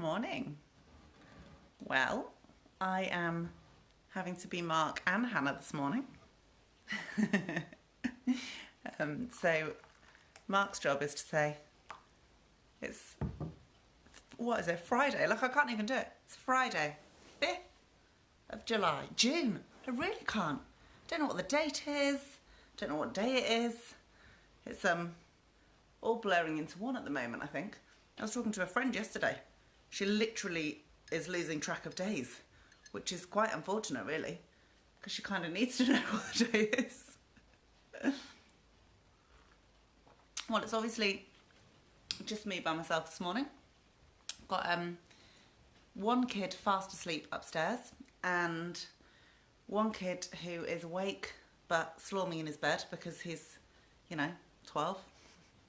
morning. Well, I am having to be Mark and Hannah this morning. So Mark's job is to say, it's, what is it, Friday? Look, I can't even do it. It's Friday, 5th of July. June. I really can't. Don't know what the date is. Don't know what day it is. It's all blurring into one at the moment, I think. I was talking to a friend yesterday. She literally is losing track of days, which is quite unfortunate, really, because she kind of needs to know what the day is. Well, it's obviously just me by myself this morning. Got one kid fast asleep upstairs and one kid who is awake but slorming in his bed because he's, 12.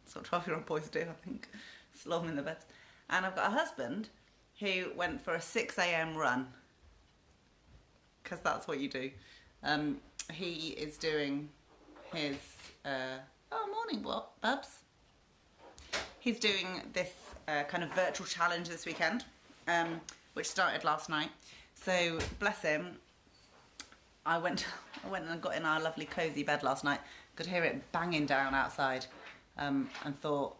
That's what 12-year-old boys do, I think. Slorm in the bed. And I've got a husband who went for a 6 a.m. run, because that's what you do. He is doing his... morning, Bubs. He's doing this kind of virtual challenge this weekend, which started last night. So, bless him, I went and got in our lovely cosy bed last night. Could hear it banging down outside, and thought,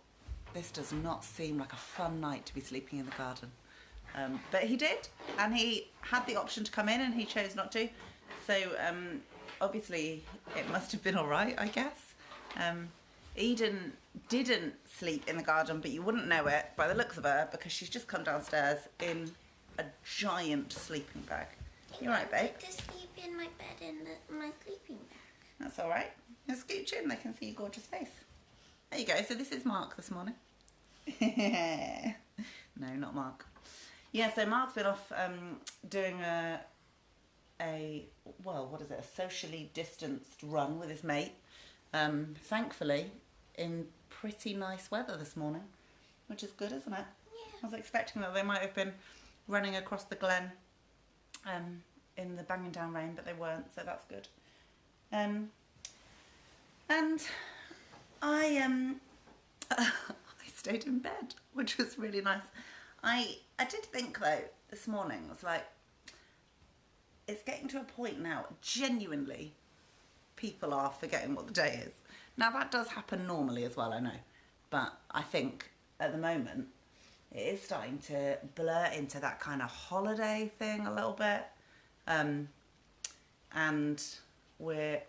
this does not seem like a fun night to be sleeping in the garden. But he did, and he had the option to come in and he chose not to. So obviously it must have been all right, I guess. Eden didn't sleep in the garden, but you wouldn't know it by the looks of her because she's just come downstairs in a giant sleeping bag. You all right, babe? I like to sleep in my bed in my sleeping bag. That's all right. You scooch in, they can see your gorgeous face. There you go. So this is Mark this morning. No, not Mark. Yeah, so Mark's been off doing a socially distanced run with his mate. Thankfully, in pretty nice weather this morning, which is good, isn't it? Yeah. I was expecting that they might have been running across the glen in the banging down rain, but they weren't, so that's good. And I stayed in bed, which was really nice. I did think though this morning, I was like, it's getting to a point now, genuinely, people are forgetting what the day is. Now that does happen normally as well, I know, but I think at the moment it is starting to blur into that kind of holiday thing a little bit, and we're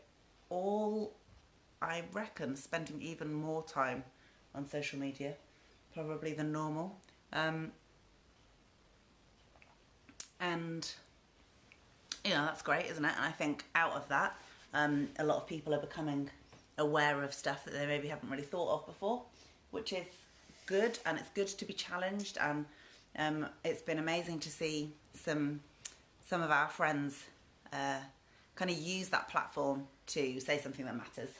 all, I reckon, spending even more time on social media probably than normal, and that's great, isn't it? And I think out of that, a lot of people are becoming aware of stuff that they maybe haven't really thought of before, which is good, and it's good to be challenged. And it's been amazing to see some of our friends kind of use that platform to say something that matters.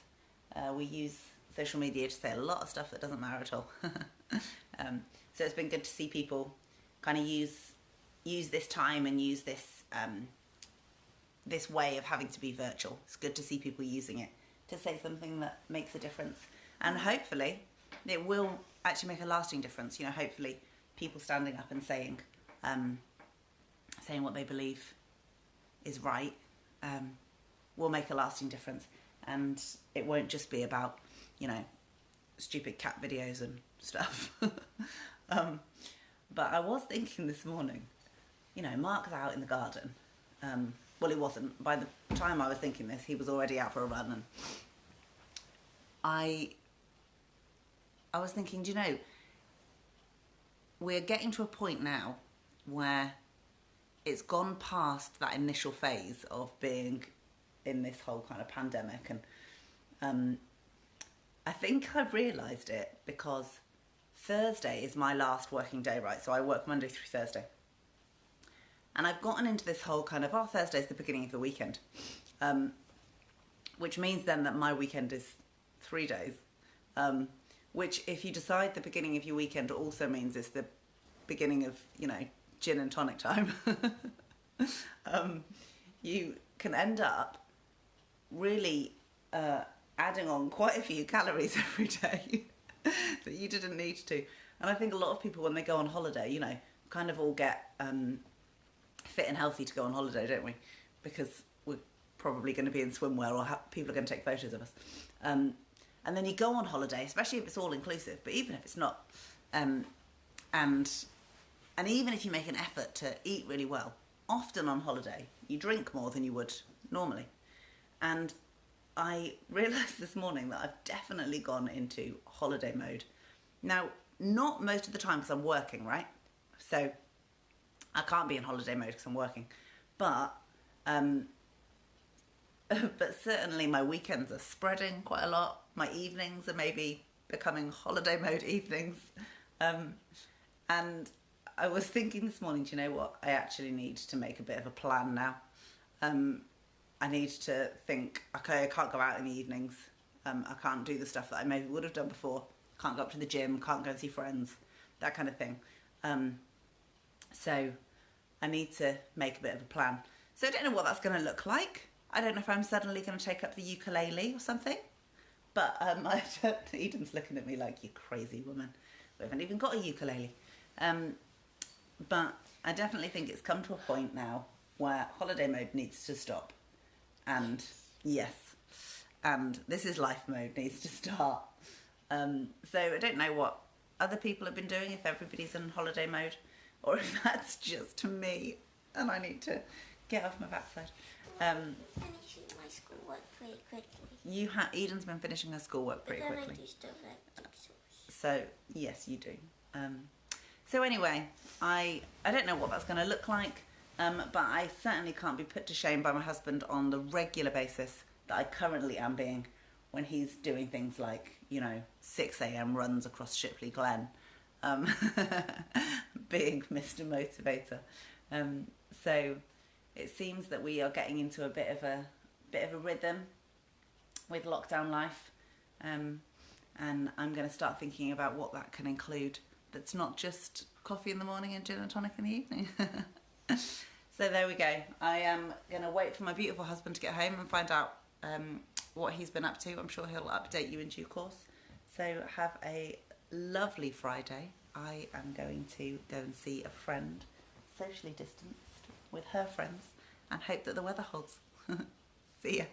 We use social media to say a lot of stuff that doesn't matter at all. So it's been good to see people kind of use this time and use this this way of having to be virtual. It's good to see people using it to say something that makes a difference, and hopefully it will actually make a lasting difference. Hopefully people standing up and saying what they believe is right will make a lasting difference, and it won't just be about stupid cat videos and stuff. But I was thinking this morning, Mark's out in the garden. Well, he wasn't. By the time I was thinking this, he was already out for a run, and I was thinking, we're getting to a point now where it's gone past that initial phase of being in this whole kind of pandemic, and I think I've realised it because Thursday is my last working day, right? So I work Monday through Thursday. And I've gotten into this whole kind of, Thursday's the beginning of the weekend, which means then that my weekend is 3 days, which if you decide the beginning of your weekend also means it's the beginning of, gin and tonic time. You can end up really adding on quite a few calories every day that you didn't need to. And I think a lot of people, when they go on holiday, kind of all get fit and healthy to go on holiday, don't we? Because we're probably going to be in swimwear, or people are going to take photos of us. And then you go on holiday, especially if it's all inclusive, but even if it's not, and even if you make an effort to eat really well, often on holiday you drink more than you would normally. And I realised this morning that I've definitely gone into holiday mode. Now, not most of the time because I'm working, right? So I can't be in holiday mode because I'm working. But but certainly my weekends are spreading quite a lot. My evenings are maybe becoming holiday mode evenings. And I was thinking this morning, do you know what? I actually need to make a bit of a plan now. I need to think, okay, I can't go out in the evenings. I can't do the stuff that I maybe would have done before. Can't go up to the gym, can't go and see friends, that kind of thing. So I need to make a bit of a plan. So I don't know what that's going to look like. I don't know if I'm suddenly going to take up the ukulele or something. But Eden's looking at me like, you crazy woman. We haven't even got a ukulele. But I definitely think it's come to a point now where holiday mode needs to stop. And yes, and this is life mode needs to start. So I don't know what other people have been doing, if everybody's in holiday mode, or if that's just me and I need to get off my backside. Finishing my schoolwork pretty quickly. Eden's been finishing her schoolwork pretty but then quickly. I do still like jigsaws. So yes, you do. So anyway, I don't know what that's going to look like, but I certainly can't be put to shame by my husband on the regular basis that I currently am being when he's doing things like, 6 a.m. runs across Shipley Glen, being Mr. Motivator. So it seems that we are getting into a bit of a rhythm with lockdown life, and I'm going to start thinking about what that can include. That's not just coffee in the morning and gin and tonic in the evening. So there we go. I am going to wait for my beautiful husband to get home and find out what he's been up to. I'm sure he'll update you in due course. So have a lovely Friday. I am going to go and see a friend, socially distanced, with her friends, and hope that the weather holds. See ya.